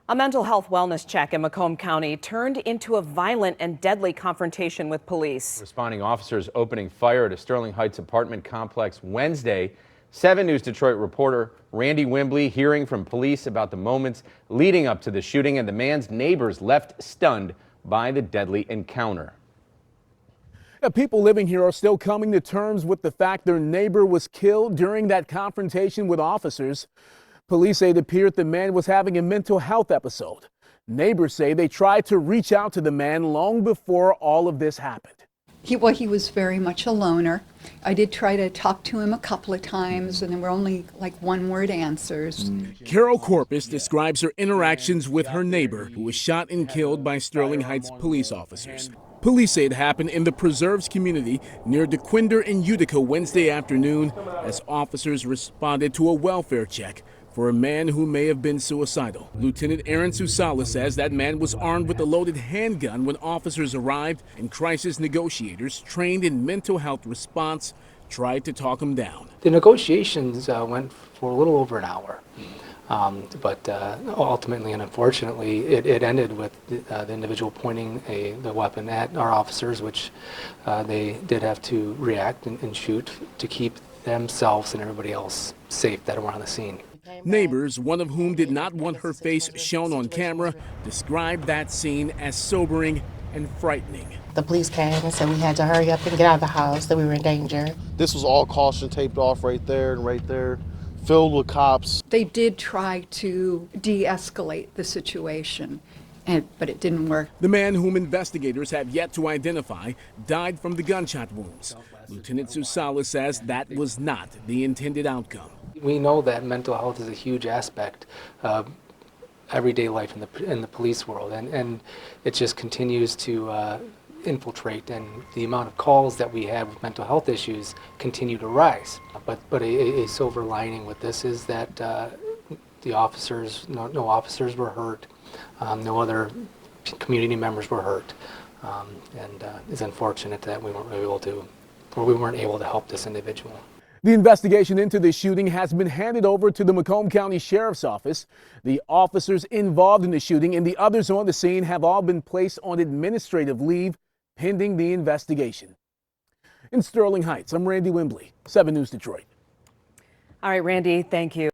A mental health wellness check in Macomb County turned into a violent and deadly confrontation with police. Responding officers opening fire at a Sterling Heights apartment complex Wednesday. 7 News Detroit reporter Randy Wimbley hearing from police about the moments leading up to the shooting, and the man's neighbors left stunned by the deadly encounter. People living here are still coming to terms with the fact their neighbor was killed during that confrontation with officers. Police say it appeared the man was having a mental health episode. Neighbors say they tried to reach out to the man long before all of this happened. He was very much a loner. I did try to talk to him a couple of times, and there were only like one-word answers. Carol Corpus describes her interactions with her neighbor, who was shot and killed by Sterling Heights police officers. Police say it happened in the Preserves community near DeQuinder and Utica Wednesday afternoon as officers responded to a welfare check for a man who may have been suicidal. Lieutenant Aaron Susala says that man was armed with a loaded handgun when officers arrived, and crisis negotiators trained in mental health response tried to talk him down. The negotiations went for a little over an hour, but ultimately and unfortunately it ended with the individual pointing the weapon at our officers, which they did have to react and shoot to keep themselves and everybody else safe that were on the scene. Neighbors, one of whom did not want her face shown on camera, described that scene as sobering and frightening. The police came and said we had to hurry up and get out of the house, that we were in danger. This was all caution taped off right there and right there, filled with cops. They did try to de-escalate the situation, but it didn't work. The man, whom investigators have yet to identify, died from the gunshot wounds. Lieutenant Susala says that was not the intended outcome. We know that mental health is a huge aspect of everyday life in the police world, and it just continues to infiltrate, and the amount of calls that we have with mental health issues continue to rise. But a silver lining with this is that the officers, no officers were hurt, no other community members were hurt, and it's unfortunate that we weren't able to help this individual. The investigation into the shooting has been handed over to the Macomb County Sheriff's Office. The officers involved in the shooting and the others on the scene have all been placed on administrative leave pending the investigation. In Sterling Heights, I'm Randy Wimbley, 7 News Detroit. All right, Randy, thank you.